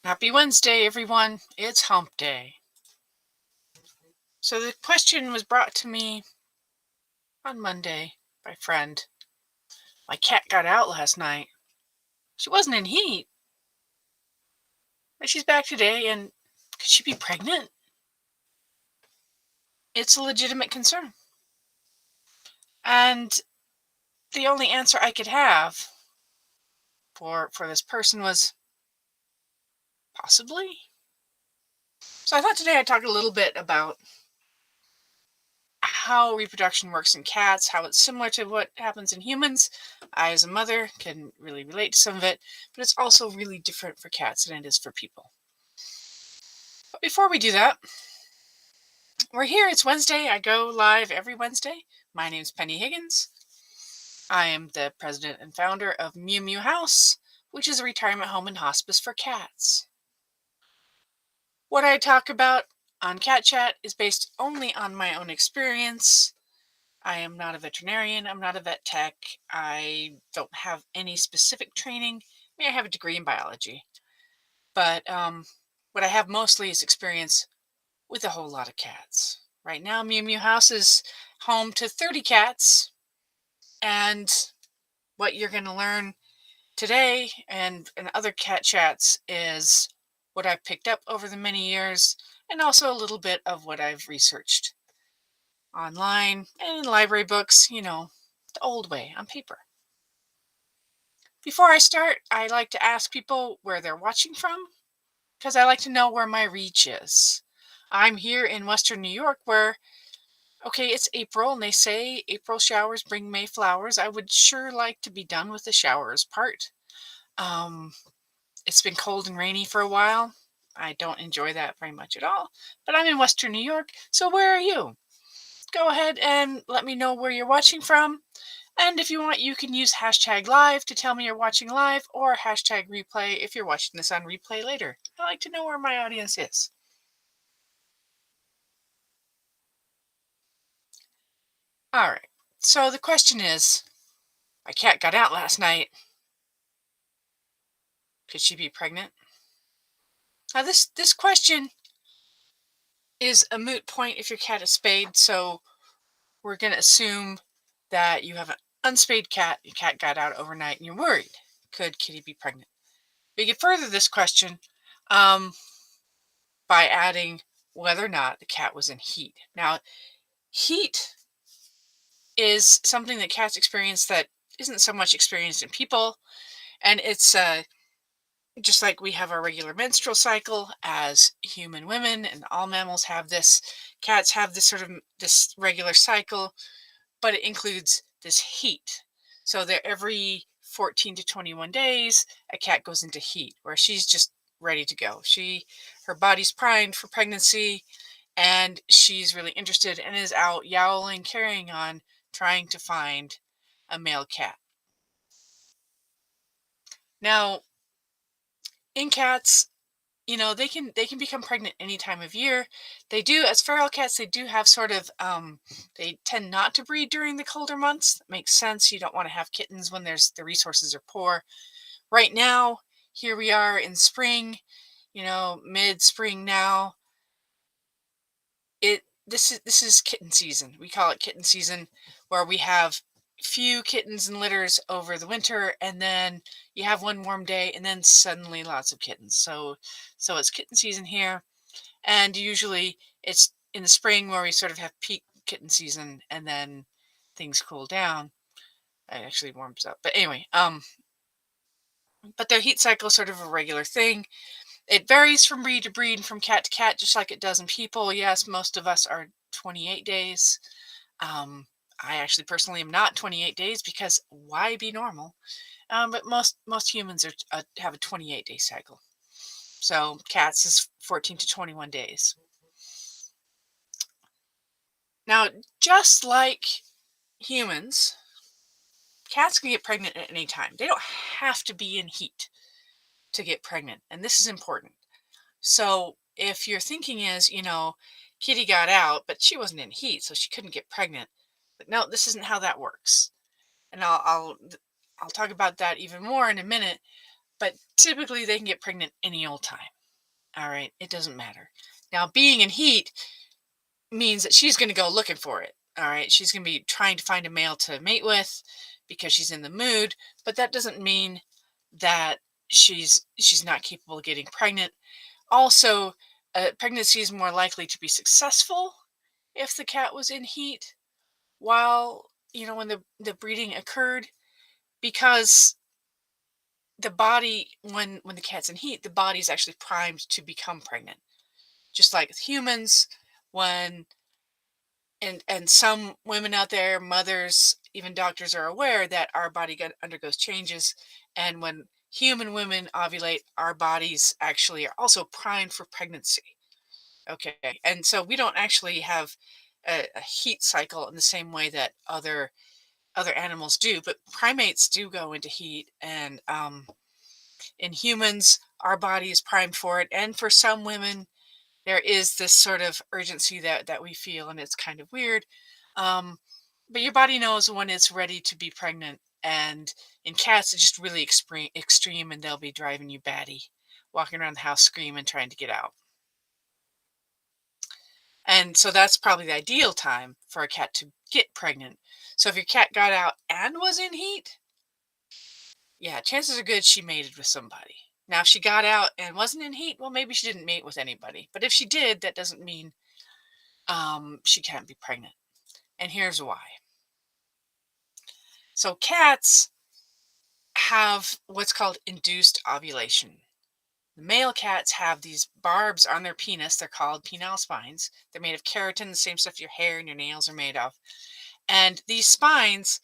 Happy Wednesday, everyone. It's hump day. So the question was brought to me on Monday by a friend. My cat got out last night. She wasn't in heat, but she's back today, and could she be pregnant? It's a legitimate concern. And the only answer I could have for this person was possibly. So I thought today I'd talk a little bit about how reproduction works in cats, how it's similar to what happens in humans. I, as a mother, can really relate to some of it, but it's also really different for cats than it is for people. But before we do that, we're here. It's Wednesday. I go live every Wednesday. My name's Penny Higgins. I am the president and founder of Mew Mew House, which is a retirement home and hospice for cats. What I talk about on Cat Chat is based only on my own experience. I am not a veterinarian. I'm not a vet tech. I don't have any specific training. I mean, I have a degree in biology, but what I have mostly is experience with a whole lot of cats. Right now, Mew Mew House is home to 30 cats, and what you're going to learn today and in other cat chats is what I've picked up over the many years, and also a little bit of what I've researched online and in library books, the old way on paper. Before I start, I like to ask people where they're watching from because I like to know where my reach is. I'm here in Western New York where, okay, it's April and they say April showers bring May flowers. I would sure like to be done with the showers part. Um, it's been cold and rainy for a while. I don't enjoy that very much at all, but I'm in Western New York, so where are you? Go ahead and let me know where you're watching from. And if you want, you can use hashtag live to tell me you're watching live or hashtag replay if you're watching this on replay later. I like to know where my audience is. All right. So the question is, my cat got out last night. Could she be pregnant? Now this question is a moot point if your cat is spayed. So we're going to assume that you have an unspayed cat. Your cat got out overnight and you're worried. Could kitty be pregnant? We can further this question by adding whether or not the cat was in heat. Now, heat is something that cats experience that isn't so much experienced in people, and it's just like we have our regular menstrual cycle as human women, and all mammals have this. Cats have this sort of this regular cycle, but it includes this heat. So they're every 14 to 21 days, a cat goes into heat where she's just ready to go. Her body's primed for pregnancy, and she's really interested and is out yowling, carrying on, trying to find a male cat. Now, in cats, they can become pregnant any time of year. They do, as feral cats, they do have sort of they tend not to breed during the colder months. That makes sense. You don't want to have kittens when the resources are poor. Right now, here we are in spring, mid-spring now. This is kitten season. We call it kitten season, where we have few kittens and litters over the winter, and then you have one warm day, and then suddenly lots of kittens. So it's kitten season here, and usually it's in the spring where we sort of have peak kitten season, and then things cool down. It actually warms up, but anyway, but their heat cycle is sort of a regular thing. It varies from breed to breed and from cat to cat, just like it does in people. Yes, most of us are 28 days. I actually personally am not 28 days because why be normal? But most humans have a 28-day cycle. So cats is 14 to 21 days. Now, just like humans, cats can get pregnant at any time. They don't have to be in heat to get pregnant, and this is important. So if your thinking is, Kitty got out, but she wasn't in heat, so she couldn't get pregnant. But no, this isn't how that works. And I'll talk about that even more in a minute. But typically, they can get pregnant any old time. All right, it doesn't matter. Now, being in heat means that she's going to go looking for it. All right, she's going to be trying to find a male to mate with because she's in the mood, but that doesn't mean that she's not capable of getting pregnant. Also, pregnancy is more likely to be successful if the cat was in heat while, when the breeding occurred, because the body, when the cat's in heat, the body is actually primed to become pregnant, just like with humans. When and some women out there, mothers, even doctors, are aware that our body undergoes changes, and when human women ovulate, our bodies actually are also primed for pregnancy. Okay, and so we don't actually have a heat cycle in the same way that other animals do, but primates do go into heat, and in humans, our body is primed for it, and for some women, there is this sort of urgency that we feel, and it's kind of weird. Um, but your body knows when it's ready to be pregnant, and in cats, it's just really extreme, and they'll be driving you batty, walking around the house screaming, trying to get out. And so that's probably the ideal time for a cat to get pregnant. So if your cat got out and was in heat, yeah, chances are good she mated with somebody. Now, if she got out and wasn't in heat, well, maybe she didn't mate with anybody. But if she did, that doesn't mean she can't be pregnant. And here's why. So cats have what's called induced ovulation. The male cats have these barbs on their penis. They're called penile spines. They're made of keratin, the same stuff your hair and your nails are made of. And these spines,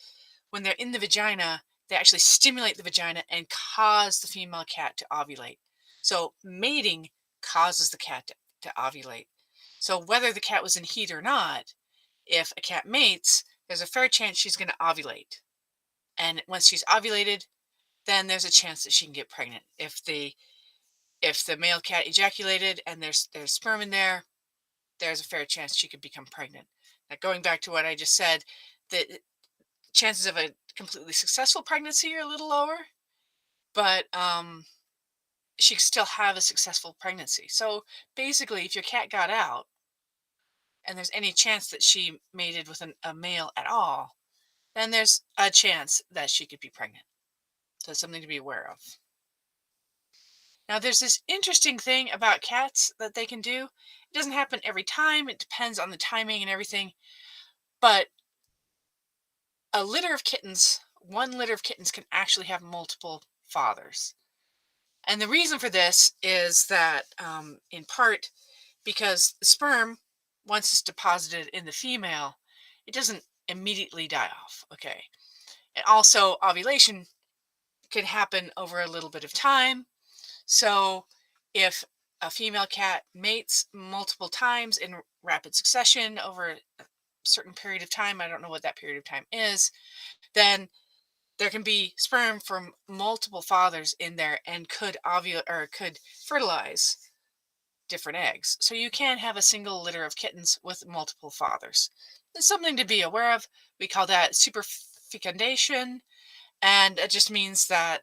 when they're in the vagina, they actually stimulate the vagina and cause the female cat to ovulate. So mating causes the cat to ovulate. So whether the cat was in heat or not, if a cat mates, there's a fair chance she's going to ovulate. And once she's ovulated, then there's a chance that she can get pregnant. If the male cat ejaculated and there's sperm in there, there's a fair chance she could become pregnant. Now, going back to what I just said, the chances of a completely successful pregnancy are a little lower, but she could still have a successful pregnancy. So basically, if your cat got out and there's any chance that she mated with a male at all, then there's a chance that she could be pregnant. So it's something to be aware of. Now, there's this interesting thing about cats that they can do. It doesn't happen every time, it depends on the timing and everything. But one litter of kittens can actually have multiple fathers. And the reason for this is that, in part, because the sperm, once it's deposited in the female, it doesn't immediately die off. Okay. And also, ovulation can happen over a little bit of time. So, if a female cat mates multiple times in rapid succession over a certain period of time, I don't know what that period of time is, then there can be sperm from multiple fathers in there and could ovulate or could fertilize different eggs. So you can have a single litter of kittens with multiple fathers. It's something to be aware of. We call that superfecundation, and it just means that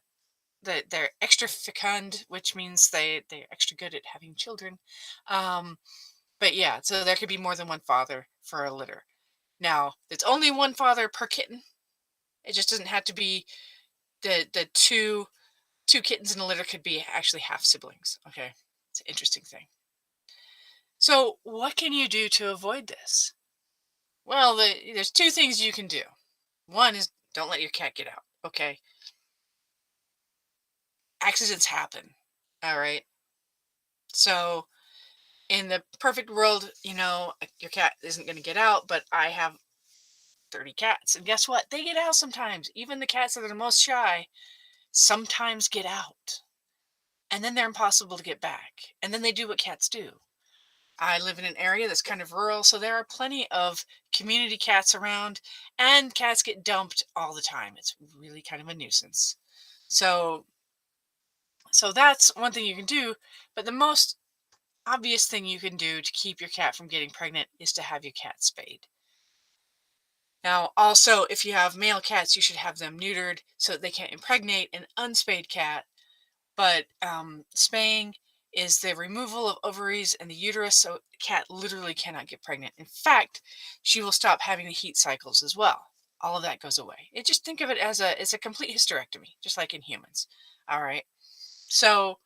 they're extra fecund, which means they're extra good at having children. Um, but yeah, so there could be more than one father for a litter. Now, it's only one father per kitten. It just doesn't have to be the two kittens in a litter could be actually half siblings. Okay, it's an interesting thing. So, what can you do to avoid this? Well, there's two things you can do. One is don't let your cat get out. Okay, accidents happen. All right. So, in the perfect world, your cat isn't going to get out, but I have 30 cats. And guess what? They get out sometimes. Even the cats that are the most shy sometimes get out. And then they're impossible to get back. And then they do what cats do. I live in an area that's kind of rural, so there are plenty of community cats around, and cats get dumped all the time. It's really kind of a nuisance. So, so that's one thing you can do. But the most obvious thing you can do to keep your cat from getting pregnant is to have your cat spayed. Now, also, if you have male cats, you should have them neutered so that they can't impregnate an unspayed cat. But spaying is the removal of ovaries and the uterus, so the cat literally cannot get pregnant. In fact, she will stop having the heat cycles as well. All of that goes away. It just think of it as a it's a complete hysterectomy, just like in humans. All right. So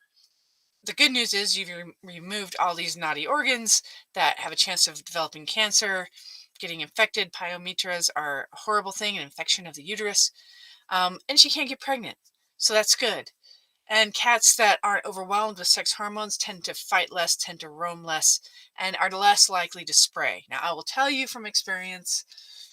the good news is you've removed all these naughty organs that have a chance of developing cancer, getting infected. Pyometras are a horrible thing, an infection of the uterus, and she can't get pregnant. So that's good. And cats that aren't overwhelmed with sex hormones tend to fight less, tend to roam less, and are less likely to spray. Now, I will tell you from experience,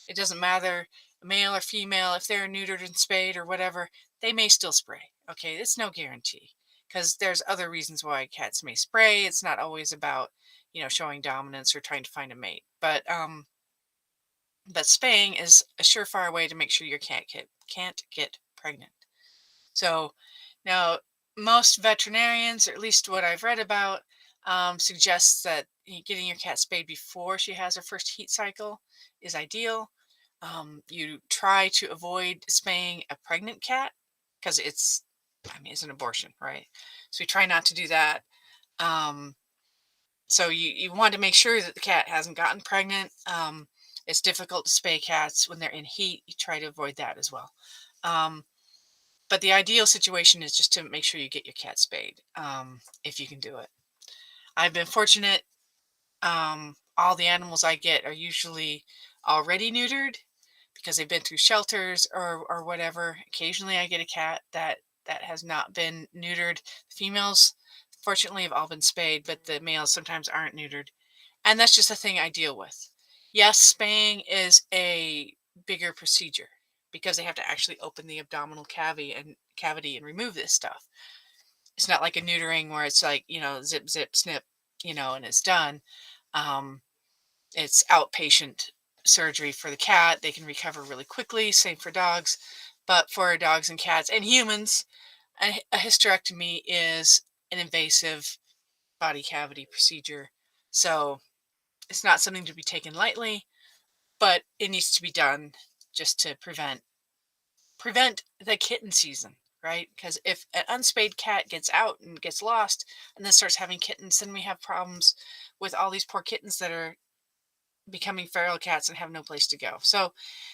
it doesn't matter, male or female, if they're neutered and spayed or whatever, they may still spray. Okay, it's no guarantee because there's other reasons why cats may spray. It's not always about, showing dominance or trying to find a mate. But spaying is a surefire way to make sure your cat can't get pregnant. So now, most veterinarians, or at least what I've read about, suggests that getting your cat spayed before she has her first heat cycle is ideal. You try to avoid spaying a pregnant cat because it's an abortion, right? So we try not to do that. Um, so you want to make sure that the cat hasn't gotten pregnant. It's difficult to spay cats when they're in heat. You try to avoid that as well. Um, but the ideal situation is just to make sure you get your cat spayed, if you can do it. I've been fortunate. All the animals I get are usually already neutered because they've been through shelters or whatever. Occasionally, I get a cat that has not been neutered. The females, fortunately, have all been spayed, but the males sometimes aren't neutered, and that's just a thing I deal with. Yes, spaying is a bigger procedure because they have to actually open the abdominal cavity and remove this stuff. It's not like a neutering where it's like, zip, zip, snip, and it's done. Um, it's outpatient surgery for the cat. They can recover really quickly. Same for dogs. But for dogs and cats and humans, a hysterectomy is an invasive body cavity procedure. So it's not something to be taken lightly, but it needs to be done just to prevent the kitten season, right? Because if an unspayed cat gets out and gets lost and then starts having kittens, then we have problems with all these poor kittens that are becoming feral cats and have no place to go. So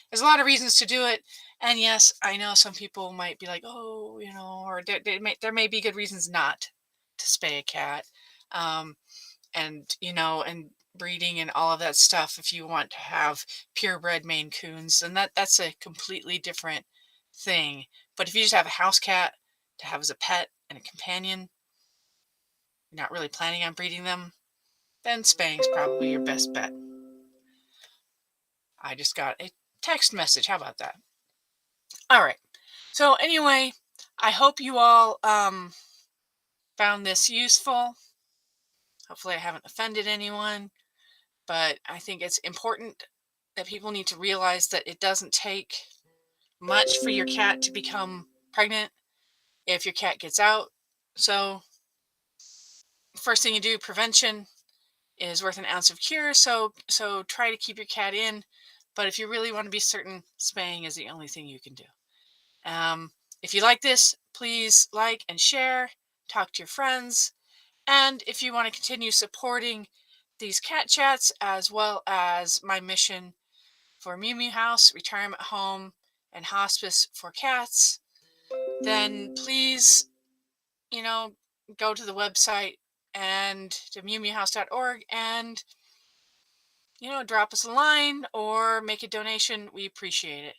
there's a lot of reasons to do it. And yes, I know some people might be like, oh, or there may be good reasons not to spay a cat. Um, and breeding and all of that stuff if you want to have purebred Maine Coons, and that's a completely different thing. But if you just have a house cat to have as a pet and a companion, you're not really planning on breeding them, then spaying's probably your best bet. I just got a text message. How about that? All right. So anyway, I hope you all found this useful. Hopefully I haven't offended anyone, but I think it's important that people need to realize that it doesn't take much for your cat to become pregnant if your cat gets out. So, first thing you do, prevention is worth an ounce of cure. So try to keep your cat in. But if you really want to be certain, spaying is the only thing you can do. Um, if you like this, please like and share. Talk to your friends. And if you want to continue supporting these cat chats as well as my mission for Mew Mew House, retirement home, and hospice for cats, then please, you know, go to the website and to mewmewhouse.org and, drop us a line or make a donation. We appreciate it.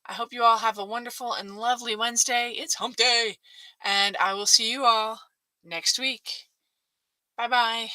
I hope you all have a wonderful and lovely Wednesday. It's hump day. And I will see you all next week. Bye bye.